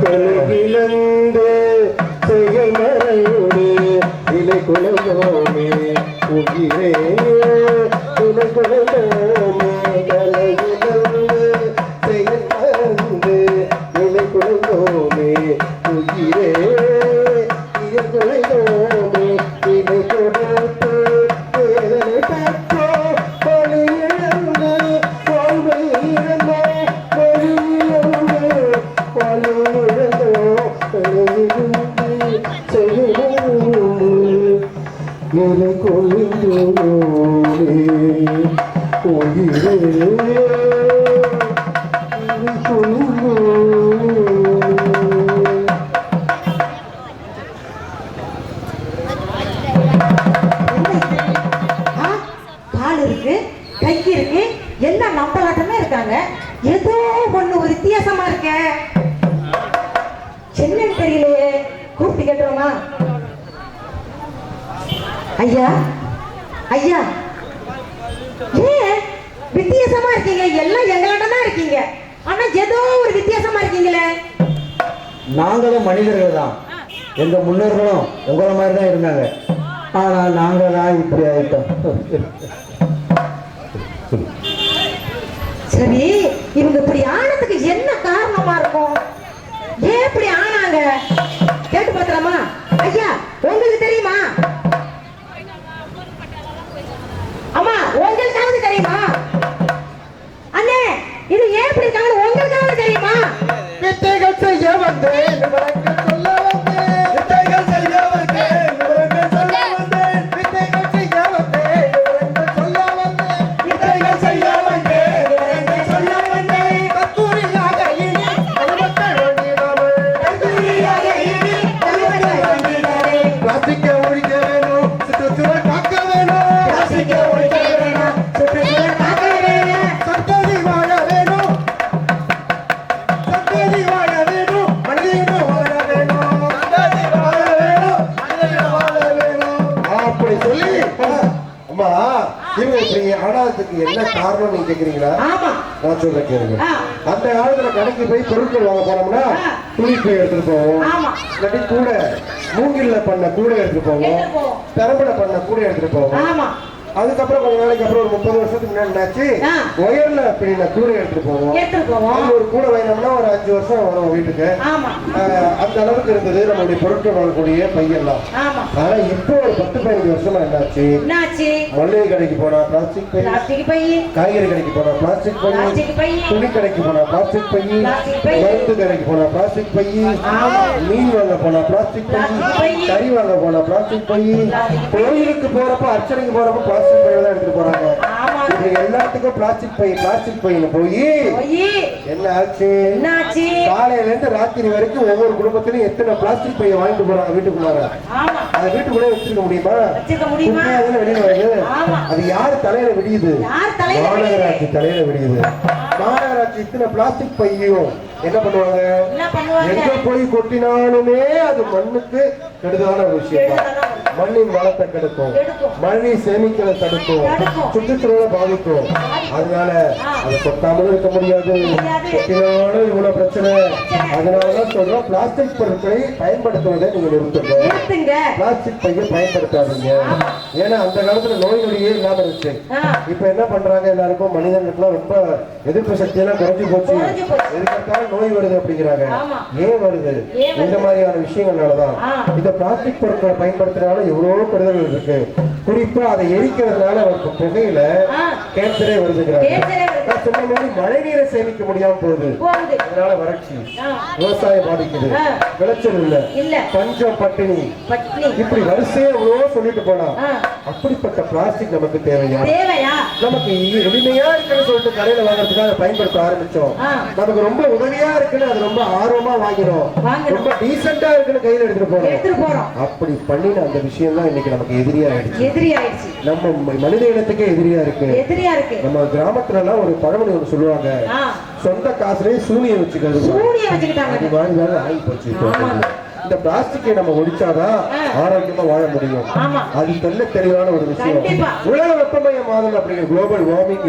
கலகிழந்து செயமறையோடு இலை குலமோமே உயிரே இலை குலமோமே கலகிழந்து செயமறைந்து இலை குலமோமே உயிரே இலை குலமோமே இலை கொடுத்து வேதனை கற்றோ பழியிழந்து வாழ்வை இழந்தோ பழியிழந்து வாழ்விழந்தோ பழியிழந்து செய்யணும் இலை கொள்ளுவோமே உயிரே இலை கொள்ளுவோமே. கைக்கு இருக்கு எல்லாம் நம்பலாட்டமே இருக்காங்க. ஏதோ ஒண்ணு ஒரு வித்தியாசமா இருக்க. என்னன்னு தெரியலையே. கூப்பிட்டு கேட்டுருமா? ஐயா ஐயா, ஏன் வித்தியாசமா இருக்கீங்க? எல்லாம் எங்களாட்ட தான் இருக்கீங்க, ஆனா ஏதோ ஒரு வித்தியாசமா இருக்கீங்களே. நாங்களும் மனிதர்கள் தான். எங்க முன்னோர்களும் உங்களை மாதிரி தான் இருந்தாங்க. ஆனா நாங்க தான் இப்படி ஆயிட்டோம். சரி, இவங்க இப்படி ஆனதுக்கு என்ன காரணமா இருக்கும்? ஏன் இப்படி ஆனாங்க கேட்டு பார்க்கலாமா? ஐயா, உங்களுக்கு தெரியுமா? அம்மா, உங்களுக்காவது தெரியுமா? அண்ணே, இது ஏன் இப்படி இருக்காங்க உங்களுக்காவது தெரியுமா? வித்தைகள் செய்ய வந்தேன், சொல்ல வந்தேன். வித்தைகள் செய்ய வந்தேன், சொல்ல வந்தேன். வித்தைகள் செய்ய வந்தேன், சொல்ல வந்தேன். வித்தைகள் செய்ய வந்தேன், சொல்ல வந்தேன். கத்தூரியாக இனி கல்வத்தை ஒழியாமல், கத்தூரியாக இனி கல்வத்தை ஒழியாமல். பிளாஸ்டிக்கை ஒழிக்க வேணும், சுற்றுச்சூழல் காக்க வேணும். பிளாஸ்டிக்கை ஒழிக்க வேணும், சுற்றுச்சூழல் காக்க வேணும். சந்ததி வாழ வேணும், சந்ததி வாழ வேணும், மனிதர்கள் வாழ வேணும். சந்ததி வாழ வேணும், மனிதர்கள் வாழ வேணும். அப்படி சொல்லி அம்மா, இவங்க இப்படி ஆனாததுக்கு என்ன காரணம் நீங்க கேக்குறீங்களா? நான் சொல்ற கேளுங்க. அந்த காலத்துல கடைக்கு போய் பொருட்கள் வாங்க போனோம்னா துணி போய் எடுத்துட்டு போவோம், இல்லாட்டி கூட மூங்கில்ல பண்ண கூட எடுத்துட்டு போவோம், பெரம்புல பண்ண கூட எடுத்துட்டு போவோம். அதுக்கப்புறம் கொஞ்ச நாளைக்கு அப்புறம் ஒரு 30 வருஷத்துக்கு முன்னாடி என்னாச்சு, ஒயர்ல அப்படின்னா கூட எடுத்துட்டு போவோம். ஒரு கூட வாங்கினோம்னா ஒரு 5 வருஷம் வரும் வீட்டுக்கு. அந்த அளவுக்கு இருந்தது நம்மளுடைய பொருட்கள் வாங்கக்கூடிய பையெல்லாம். ஆனா இப்போ ஒரு 10-15 வருஷமா என்னாச்சு, மளிகை கடைக்கு போனா பிளாஸ்டிக் பை, காய்கறி கடைக்கு போனா பிளாஸ்டிக் பை, துணி கடைக்கு போனா பிளாஸ்டிக் பை, மருந்து கடைக்கு போனா பிளாஸ்டிக் பை, மீன் வாங்க போனா பிளாஸ்டிக் பை, கறி வாங்க போனா பிளாஸ்டிக் பை, கோயிலுக்கு போறப்ப அர்ச்சனைக்கு போறப்ப பிளாஸ்டிக் பை தான் எடுத்துட்டு போறாங்க. இப்படி எல்லாத்துக்கும் பிளாஸ்டிக் பையில போய் என்ன ஆச்சு, காலையில இருந்து ராத்திரி வரைக்கும் ஒவ்வொரு குடும்பத்திலும் எத்தனை பிளாஸ்டிக் பையை வாங்கிட்டு போறாங்க வீட்டுக்குள்ளார. அதை வீட்டுக்குள்ளே வச்சிருக்க முடியுமா? வெளியில வருது. அது யாரு தலையில விடியுது? மாநகராட்சி தலையில விடியுது. மாநகராட்சி இத்தனை பிளாஸ்டிக் பையும் என்ன பண்ணுவாங்க, எங்க போய் கொட்டினாலுமே அது மண்ணுக்கு கெடுதலான ஒரு விஷயம் தான். மண்ணின் வளத்தை கெடுக்கும், மழை சேமிக்கலை தடுக்கும், சுற்றுச்சூழலை பாதிக்கும். அதனால அதை கொட்டாமலும் இருக்க முடியாது, கொட்டினாலும் இவ்வளவு பிரச்சனை. அதனாலதான் சொல்றோம், பிளாஸ்டிக் பொருட்களை பயன்படுத்துவதை நீங்க நிறுத்துங்க. பிளாஸ்டிக் பையை பயன்படுத்தாதீங்க. ஏன்னா அந்த காலத்துல நோய் நொடியே இல்லாம இருந்துச்சு. இப்ப என்ன பண்றாங்க, எல்லாருக்கும் மனிதர்களுக்கு ரொம்ப எதிர்ப்பு சக்தி எல்லாம் குறைஞ்சு போச்சு, எதுக்காக நோய் வருது அப்படிங்கிறாங்க. ஏன் வருது? இந்த மாதிரியான விஷயங்கள்னாலதான். இந்த பிளாஸ்டிக் பொருட்களை பயன்படுத்துறதுனால எவ்வளவு கெடுதல்கள் இருக்கு. குறிப்பா அதை எரிக்கிறதுனால புகையில கேன்சரே வருதுங்கிறாங்க. சொன்ன மாதிரி மழை நீரை சேமிக்க முடியாம போகுது, அதனால வறட்சி, விவசாயம் பாதிக்குது, விளைச்சல் இல்ல, பஞ்சம், பட்டினி, இப்படி வரிசையா எவ்வளவோ சொல்லிட்டு போனா அப்படிப்பட்ட பிளாஸ்டிக் நமக்கு தேவையா? நமக்கு எளிமையா இருக்குன்னு சொல்லிட்டு கடையில வாங்குறதுக்காக அதை பயன்படுத்த ஆரம்பிச்சோம். நமக்கு ரொம்ப உதவியா இருக்குன்னு அது ரொம்ப ஆர்வமா வாங்கிடும், ரொம்ப டீசெண்டா இருக்குன்னு கையில எடுத்துட்டு போறோம். அப்படி பண்ணின அந்த விஷயம் தான் இன்னைக்கு நமக்கு எதிரியா ஆயிடுச்சு. நம்ம மனித இனத்துக்கே எதிரியா இருக்கு. நம்ம கிராமத்துல எல்லாம் ஒரு பழமொழி ஒன்று சொல்லுவாங்க, சொந்த காசுலயே சூனியம் வச்சுக்கிறது. அது மாதிரி ஆகி போச்சு. இந்த பிளாஸ்டிக்கை நம்ம ஒழிச்சாதான் ஆரோக்கியமா வாழ முடியும். ஆமா. அது தெளிவான ஒரு விஷயம். கண்டிப்பா. உலக வெப்பமயமாதல் அப்படிங்கிற குளோபல் வார்மிங்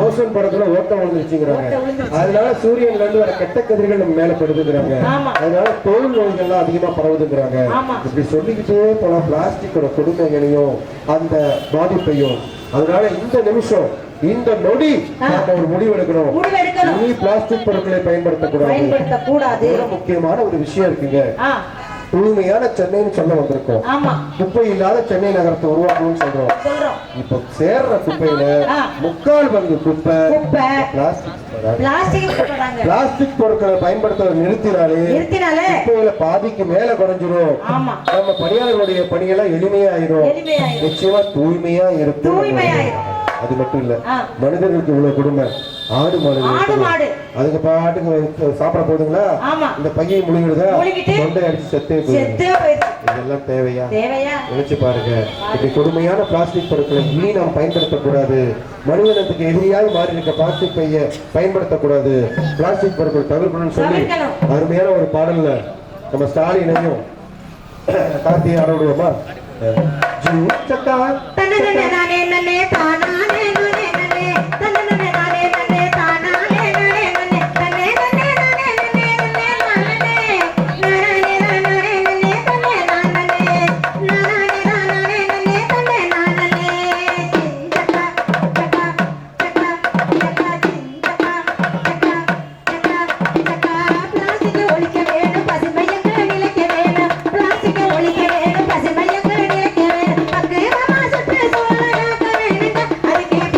ஓசோன் படத்துல ஓட்டம் விழுந்துருச்சுங்கிறாங்க. அதனால சூரியன்ல இருந்து வர கெட்ட கதிர்கள் நம்ம மேல படுதுங்கிறாங்க. அதனால தோல் நோய்கள்லாம் அதிகமா பரவுதுங்கிறாங்க. இப்படி சொல்லிக்கிட்டே போல பிளாஸ்டிக்கோட கொடுமைகளையும் அந்த பாதிப்பையும். அதனால இந்த நிமிஷம் இந்த நொடி நாம ஒரு முடிவு எடுக்கணும். இனி பிளாஸ்டிக் பொருட்களை பயன்படுத்தக்கூடாது. முக்கியமான ஒரு விஷயம் இருக்குங்க. தூய்மையான சென்னைன்னு சொல்ல வந்திருக்கோம். குப்பை இல்லாத சென்னை நகரத்தை உருவாக்கணும்னு சொல்றோம். இப்ப சேர்ற குப்பையில 3/4 பங்கு குப்பை பிளாஸ்டிக் பொருட்களை பயன்படுத்த நிறுத்தினாலே குப்பையில பாதிக்கு மேல குறைஞ்சிரும். நம்ம பணியாளர்களுடைய பணியெல்லாம் எளிமையாயிரும். நிச்சயமா தூய்மையா இருக்கும். அது மட்டும் இல்ல, மனிதர்களுக்கு இவ்வளவு கொடுமை. ஆடு மாடு அதுக்கு பாட்டுக்கு சாப்பிட போதுங்களா, இந்த பையை முழுங்கிடுதா, தொண்டை அடிச்சு செத்தே போயிடும். இதெல்லாம் தேவையா? நினைச்சு பாருங்க. இப்படி கொடுமையான பிளாஸ்டிக் பொருட்களை இனி நாம் பயன்படுத்தக்கூடாது. மனிதனத்துக்கு எதிரியாய் மாறி இருக்க பிளாஸ்டிக் பையை பயன்படுத்தக்கூடாது. பிளாஸ்டிக் பொருட்கள் தவிர்க்கணும்னு சொல்லி அருமையான ஒரு பாடல்ல நம்ம ஸ்டாலினையும் கார்த்திகை ஆட விடுவோமா? அதுக்கு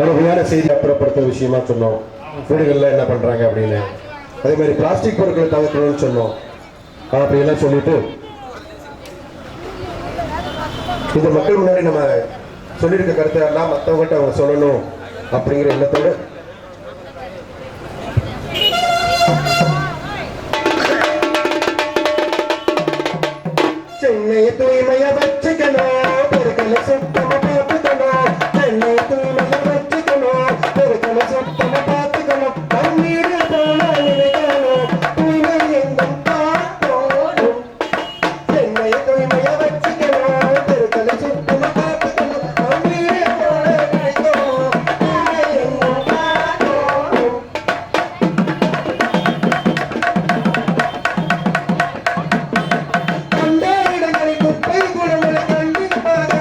முழுமையான செய்தி அப்புறப்படுத்த விஷயமா சொன்னோம். வீடுகள்ல என்ன பண்றாங்க அப்படின்னு. அதே மாதிரி பிளாஸ்டிக் பொருட்களை தவிர்க்கணும்னு சொன்னோம். அப்படி எல்லாம் சொல்லிட்டு இந்த மக்கள் முன்னாடி நம்ம சொல்லியிருக்க கருத்தை எல்லாம் மற்றவங்கள்ட்ட அவங்க சொல்லணும் அப்படிங்கிற எண்ணத்தோடு சென்னையை தூய்மையா வச்சுக்கணும், பெருக்கலை சுத்தமா பார்த்துக்கணும். சென்னை தூய்மையா வச்சுக்கணும், பெருக்கலை சுத்தமா பார்த்துக்கணும். தண்ணீர் போல நினைக்கணும், தூய்மை எங்கும் காக்கணும். சென்னையை தூய்மையா வச்சுக்கணும், பெருக்கலை சுத்தமா பார்த்துக்கணும். தண்ணீர் போல நினைக்கணும், தூய்மை எங்கும் காக்கணும். அந்த இடங்களில் குப்பை கூடங்களை கண்டிப்பாக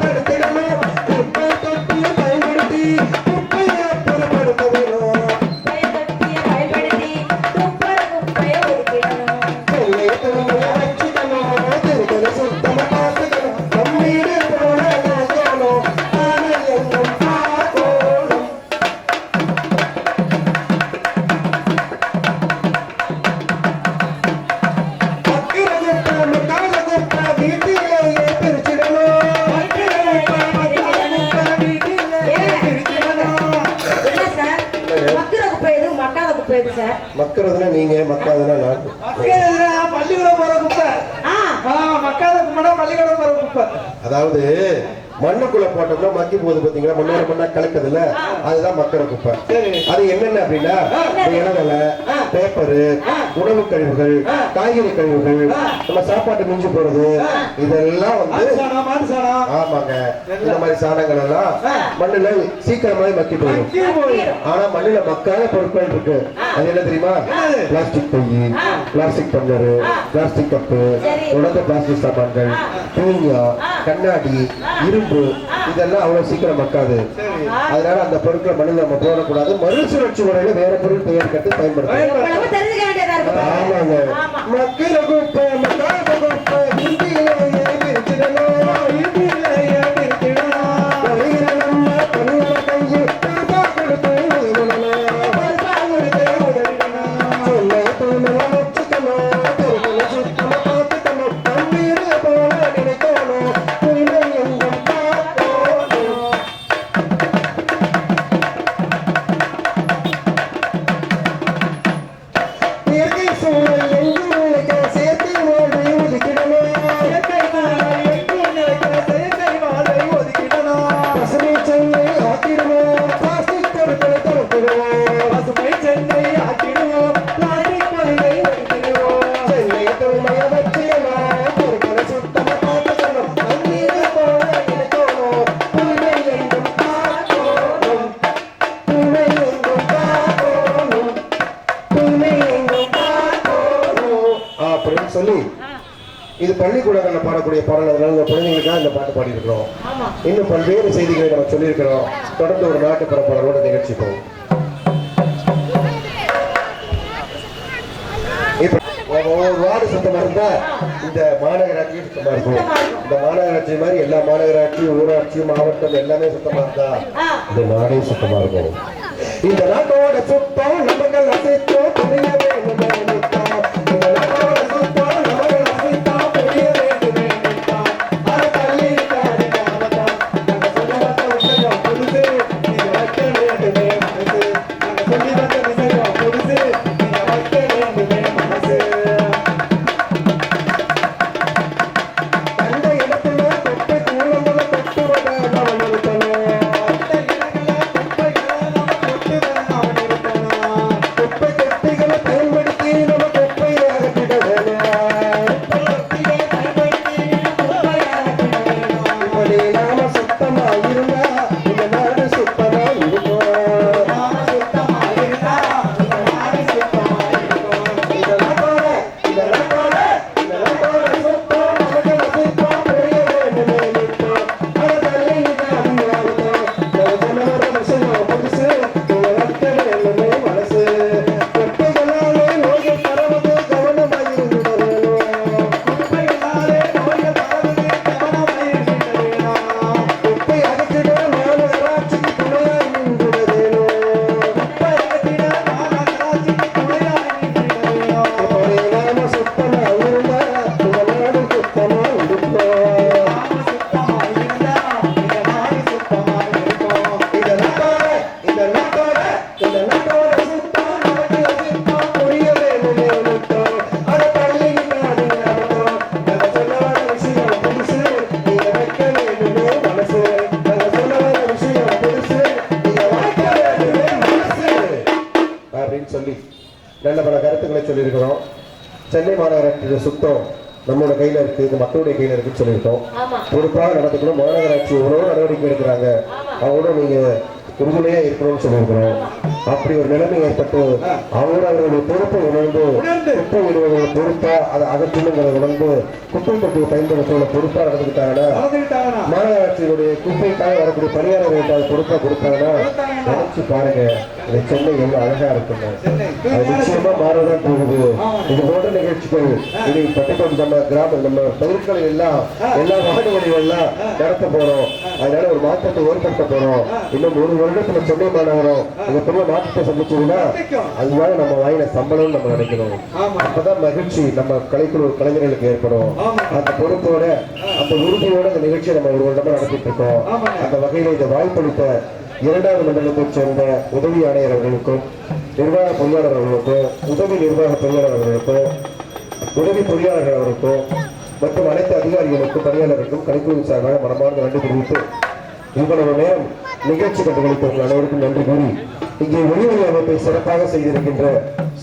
தடுத்திடணும். குப்பை தொட்டியை பயன்படுத்தி குப்பையை அப்புறப்படுத்த வேணும். சென்னையை தூய்மையா வச்சுக்கணும், பெருக்கலை சுத்தமா பார்த்துக்கணும். தண்ணீர் போல நினைக்கணும், தூய்மை எங்கும் காக்கணும். மக்கறதுனா நீங்க, மக்காதனா நான். பள்ளிக்கூடம் போற குப்பை, மக்காத குப்பை பள்ளிக்கூடம் போற குப்பை. அதாவது மண்ணுக்குள்ள போட்டோம்னா மக்கி போகுது பாத்தீங்களா, மண்ணோட மண்ணா கலக்குதுல்ல, அதுதான் மக்கற குப்பை. அது என்னென்ன அப்படின்னா இளவலை, பேப்பரு, உணவு கழிவுகள், காய்கறி கழிவுகள், நம்ம சாப்பாட்டு மிஞ்சி போறது, இதெல்லாம் வந்து ஆமாங்க. இந்த மாதிரி சாணங்கள் எல்லாம் மண்ணுல சீக்கிரமாவே மக்கி போயிடும். ஆனா மண்ணுல மக்காத பொருட்கள் இருக்கு. அது என்ன தெரியுமா? பிளாஸ்டிக் பை, பிளாஸ்டிக் டம்ளரு, பிளாஸ்டிக் கப்பு, உடந்த பிளாஸ்டிக் சாமான்கள், தூங்கா, கண்ணாடி, இரும்பு, இதெல்லாம் அவ்வளவு சீக்கிரம் மக்காது. அதனால அந்த பொருட்களை மண்ணில் நம்ம போடக்கூடாது. மறுசுழற்சி முறையில வேற பொருள் பெயர் கட்டு பயன்படுத்தணும். ஆமாங்க. மக்கள் குப்பை, மக்காத குப்பை, இந்தியிலேயே பிரிச்சிடணும், இந்தியிலேயே பிரிச்சிடணும். நம்ம தனியார் கையில் பொறுப்பா கொடுத்து உதவிடணும், பொறுப்பா கொடுத்து உதவிடணும். சென்னை தூய்மையா வச்சுக்கணும், பெருக்கலை சுத்தமா பார்த்துக்கணும். தண்ணீர் போல நினைக்கணும், தூய்மை எங்கும் காக்கணும். இயற்கை சூழல் எங்கும் நிலைக்க செயற்கை வாழ்வை ஒதுக்கிடணும், இயற்கை சூழல் எங்கும் நிலைக்க செயற்கை வாழ்வை ஒதுக்கிடணும். பசுமை சென்னை ஆக்கிடுவோம், பிளாஸ்டிக் பொருட்களை தவிர்த்திடுவோம். பசுமை சென்னை ஆக்கிடுவோம், பிளாஸ்டிக் பொருட்களை ஒதுக்கிடுவோம். சென்னை தூய்மையா வச்சுக்கணும், பொருட்களை சுத்தமா பார்த்துக்கணும். தண்ணீர் போல நினைக்கணும், தூய்மை எங்கும் காக்கணும். தூய்மை எங்கும் காக்கணும், தூய்மை எங்கும் காக்கணும் அப்படின்னு சொல்லி இது பள்ளிக்கூடங்களில் பாடக்கூடிய பாடல். அதனால இந்த குழந்தைங்களுக்காக இந்த பாட்டு பாடியிருக்கிறோம். இன்னும் பல்வேறு செய்திகளை நம்ம சொல்லியிருக்கிறோம். தொடர்ந்து ஒரு நாட்டுப்புற பாடலோட நிகழ்ச்சி போகும். இப்ப ஒவ்வொரு வார்டு சுத்தமா இருந்தா இந்த மாநகராட்சி சுத்தமா இருக்கும். இந்த மாநகராட்சி மாதிரி எல்லா மாநகராட்சி, ஊராட்சி, மாவட்டம் எல்லாமே சுத்தமா இருந்தா இந்த நாடே சுத்தமா இருக்கும். இந்த நாட்டோட சுத்தம் நமக்கு அசைத்தோம் புரிய வேண்டும் நினைத்தோம். இந்த நாட்டோட சுத்தம் நமக்கு அசைத்தோம் புரிய வேண்டும் நினைத்தோம். அது பள்ளி காரணம் நாங்க சொல்லி வந்த விஷயம் புதுசு, நீங்க வைக்க வேண்டுமே மனசு. நாங்க சொல்லி வந்த விஷயம் புதுசு, நீங்க வைக்க வேண்டுமே மனசு. அந்த இடத்துல குப்பை கூலங்களை கொட்டுவதை நாம் நிறுத்தணும். அந்த இடங்களை குப்பைகளை நாம் கொட்டுவதை நாம் நிறுத்தணும். நல்ல பல கருத்துக்களை சொல்லியிருக்கிறோம். சென்னை மாநகராட்சியோட சுத்தம் நம்மளோட கையில இருக்கு, இது மக்களுடைய கையில இருக்குன்னு சொல்லியிருக்கோம். பொறுப்பாக நடந்துக்கணும். மாநகராட்சி எவ்வளவு நடவடிக்கை எடுக்கிறாங்க, அவங்களோட நீங்க உறுதுணையா இருக்கணும்னு சொல்லியிருக்கிறோம். அப்படி ஒரு நிலைமை ஏற்பட்டு அவர்களுடைய பொறுப்பை உணர்ந்து குப்பை விடுவதோட பொறுப்பா அதை அகற்றணுங்கிறத உணர்ந்து குப்பை தொட்டியை பயன்படுத்துவத பொறுப்பா நடந்துக்கிட்டாங்கன்னா, மாநகராட்சியினுடைய குப்பைக்காக வரக்கூடிய பணியாளர்கள் பொறுப்பா கொடுத்தாங்கன்னா நினைச்சு பாருங்க, இந்த சென்னை எவ்வளவு அழகா இருக்குங்க. அது நிச்சயமா மாறதான் போகுது. இது போன்ற நிகழ்ச்சிகள் இனி பட்டிப்பம் நம்ம கிராமம் நம்ம பயிர்களை எல்லாம் எல்லா வார்டுகளையும் எல்லாம் நடத்த போறோம். அதனால ஒரு மாற்றத்தை ஏற்படுத்த போறோம். இன்னும் ஒரு வருடத்துல சென்னை மாநகரம் மிகப்பெரிய மாற்றத்தை சந்திச்சதுன்னா அதுதான் நம்ம வாயில சம்பளம் நம்ம நினைக்கணும். அப்பதான் மகிழ்ச்சி நம்ம கலைஞர்களுக்கு ஏற்படும். அந்த பொறுப்போட அந்த உறுதியோட இந்த நிகழ்ச்சியை நம்ம ஒரு வருடமா நடத்திட்டு இருக்கோம். அந்த வகையில இந்த வாய்ப்பளித்த 2வது மண்டலத்தைச் சேர்ந்த உதவி ஆணையர் அவர்களுக்கும், நிர்வாக பொறியாளர் அவர்களுக்கும், உதவி நிர்வாக பொறியாளர் அவர்களுக்கும், உதவி பொறியாளர்கள் அவர்களுக்கும் மற்றும் அனைத்து அதிகாரிகளுக்கும் பணியாளர்களுக்கும் கலைக்குழு சார்பாக மனமார்ந்த நன்றி தெரிவித்து இவ்வளவு நேரம் நிகழ்ச்சி கண்டுகளித்த உங்கள் அனைவருக்கும் நன்றி கூறி இங்கே ஒளிவொலி அமைப்பை சிறப்பாக செய்திருக்கின்ற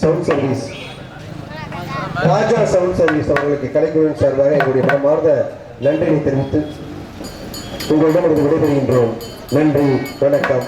சவுண்ட் சர்வீஸ் ராஜா சவுண்ட் சர்வீஸ் அவர்களுக்கு கலைக்குழுவின் சார்பாக எங்களுடைய மனமார்ந்த நன்றியை தெரிவித்து உங்களிடம் விடைபெறுகின்றோம். நன்றி, வணக்கம்.